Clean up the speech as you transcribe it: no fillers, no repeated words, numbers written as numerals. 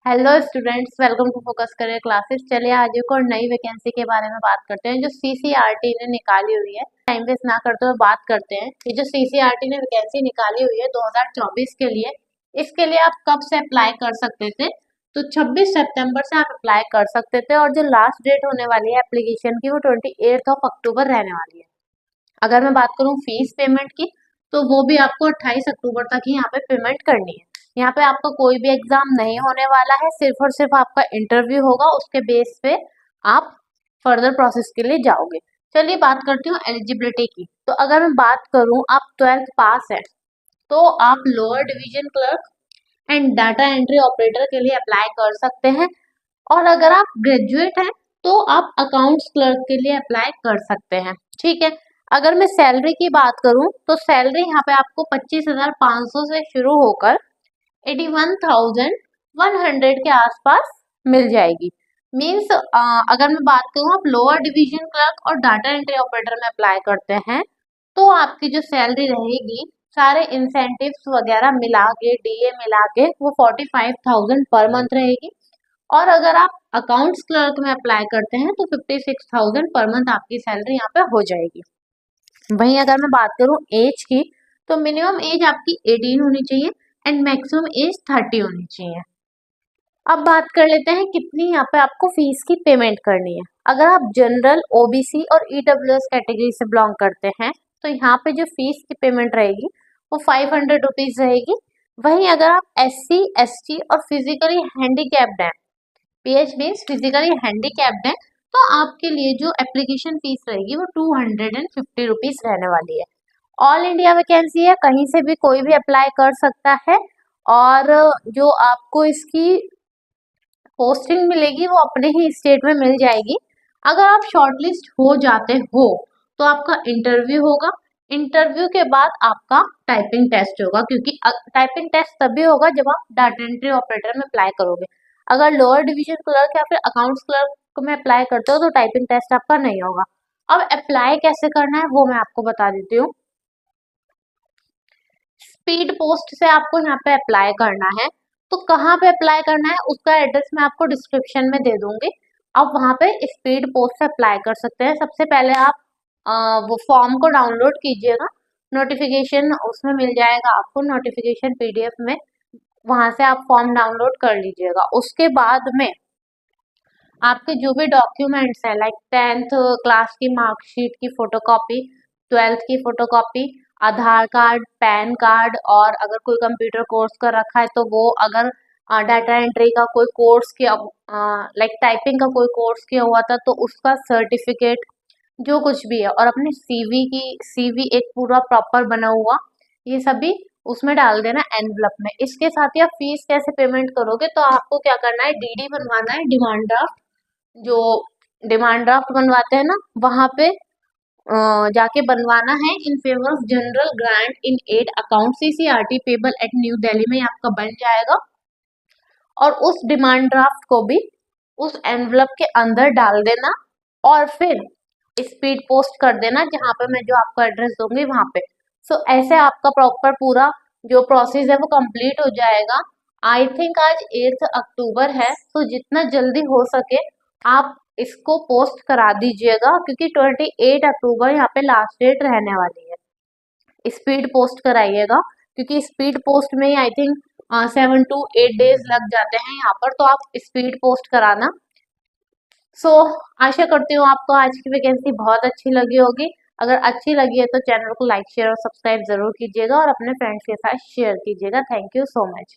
Hello students, welcome to focus career classes. चलिए आज एक और नई वैकेंसी के बारे में बात करते हैं जो सीसीआरटी ने निकाली हुई है। टाइम वेस्ट ना करते हुए बात करते हैं कि जो सीसीआरटी ने वैकेंसी निकाली हुई है 2024 के लिए, इसके लिए आप कब से अप्लाई कर सकते थे। तो 26 सितंबर से आप अप्लाई कर सकते थे और जो लास्ट डेट होने वाली है एप्लीकेशन की वो 28 अक्टूबर रहने वाली है। अगर मैं बात करूँ फीस पेमेंट की, तो वो भी आपको 28 अक्टूबर तक ही यहाँ पे पेमेंट करनी है। यहाँ पे आपका कोई भी एग्जाम नहीं होने वाला है, सिर्फ और सिर्फ आपका इंटरव्यू होगा, उसके बेस पे आप फर्दर प्रोसेस के लिए जाओगे। चलिए बात करती हूँ एलिजिबिलिटी की। तो अगर मैं बात करूँ आप 12th पास है तो आप lower division clerk and data entry operator के लिए अप्लाई कर सकते हैं। और अगर आप ग्रेजुएट हैं तो आप अकाउंट्स क्लर्क के लिए अप्लाई कर सकते हैं। ठीक है। अगर मैं सैलरी की बात करूं तो सैलरी यहाँ पे आपको 25,500 से शुरू होकर 81,100 के आसपास मिल जाएगी। मीन्स अगर मैं बात करूँ आप लोअर डिवीजन क्लर्क और डाटा एंट्री ऑपरेटर में अप्लाई करते हैं तो आपकी जो सैलरी रहेगी सारे इंसेंटिव्स वगैरह मिला के डीए मिला के वो 45,000 पर मंथ रहेगी। और अगर आप अकाउंट्स क्लर्क में अप्लाई करते हैं तो 56,000 पर मंथ आपकी सैलरी यहाँ पे हो जाएगी। वहीं अगर मैं बात करूँ एज की, तो मिनिमम एज आपकी 18 होनी चाहिए एंड मैक्सिमम एज 30 होनी चाहिए। अब बात कर लेते हैं कितनी यहाँ पे आपको फीस की पेमेंट करनी है। अगर आप जनरल, ओबीसी और ईडब्ल्यूएस कैटेगरी से बिलोंग करते हैं तो यहाँ पे जो फीस की पेमेंट रहेगी वो 500 रुपीज रहेगी। वहीं अगर आप SC, ST और फिजिकली हैंडीकैप्ड हैं, PH मीन्स फिजिकली हैंडीकैप्ड है, तो आपके लिए जो एप्लीकेशन फीस रहेगी वो 250 रुपीज रहने वाली है। ऑल इंडिया वैकेंसी है, कहीं से भी कोई भी अप्लाई कर सकता है। और जो आपको इसकी पोस्टिंग मिलेगी वो अपने ही स्टेट में मिल जाएगी। अगर आप शॉर्टलिस्ट हो जाते हो तो आपका इंटरव्यू होगा। इंटरव्यू के बाद आपका टाइपिंग टेस्ट होगा, क्योंकि टाइपिंग टेस्ट तभी होगा जब आप डाटा एंट्री ऑपरेटर में अप्लाई करोगे। अगर लोअर डिवीजन क्लर्क या फिर अकाउंट्स क्लर्क में अप्लाई करते हो तो टाइपिंग टेस्ट आपका नहीं होगा। अब अप्लाई कैसे करना है वो मैं आपको बता देती हूँ। स्पीड पोस्ट से आपको यहाँ पे अप्लाई करना है। तो कहाँ पे अप्लाई करना है उसका एड्रेस मैं आपको डिस्क्रिप्शन में दे दूंगी। आप वहाँ पे स्पीड पोस्ट से अप्लाई कर सकते हैं। सबसे पहले आप वो फॉर्म को डाउनलोड कीजिएगा, नोटिफिकेशन उसमें मिल जाएगा आपको, नोटिफिकेशन PDF में, वहां से आप फॉर्म डाउनलोड कर लीजिएगा। उसके बाद में आपके जो भी डॉक्यूमेंट्स हैं लाइक 10th क्लास की मार्कशीट की फोटोकॉपी, 12th की फोटोकॉपी, आधार कार्ड, पैन कार्ड, और अगर कोई कंप्यूटर कोर्स कर रखा है तो वो, अगर डाटा एंट्री का कोई कोर्स किया, लाइक टाइपिंग का कोई कोर्स किया हुआ था तो उसका सर्टिफिकेट, जो कुछ भी है, और अपने CV एक पूरा प्रॉपर बना हुआ, ये सभी उसमें डाल देना एनवलप में। इसके साथ ही आप फीस कैसे पेमेंट करोगे, तो आपको क्या करना है, DD बनवाना है, डिमांड ड्राफ्ट। जो डिमांड ड्राफ्ट बनवाते हैं ना वहां पे जाके बनवाना है। In favour of general grant in ad account CCRT payable eight new Delhi में आपका बन जाएगा। और उस डिमांड ड्राफ्ट को भी उस एनवलप के अंदर डाल देना और फिर स्पीड पोस्ट कर देना जहां पे मैं जो आपको एड्रेस दूंगी वहां पे। सो ऐसे आपका प्रॉपर पूरा जो प्रोसेस है वो कंप्लीट हो जाएगा। आई थिंक आज 8 अक्टूबर है, तो जितना जल्दी हो सके आप इसको पोस्ट करा दीजिएगा, क्योंकि 28 अक्टूबर यहाँ पे लास्ट डेट रहने वाली है। स्पीड पोस्ट कराइएगा, क्योंकि स्पीड पोस्ट में ही आई थिंक 7 to 8 डेज लग जाते हैं यहाँ पर, तो आप स्पीड पोस्ट कराना। आशा करती हूँ आपको आज की वैकेंसी बहुत अच्छी लगी होगी। अगर अच्छी लगी है तो चैनल को लाइक, शेयर और सब्सक्राइब जरूर कीजिएगा और अपने फ्रेंड्स के साथ शेयर कीजिएगा। Thank you so much.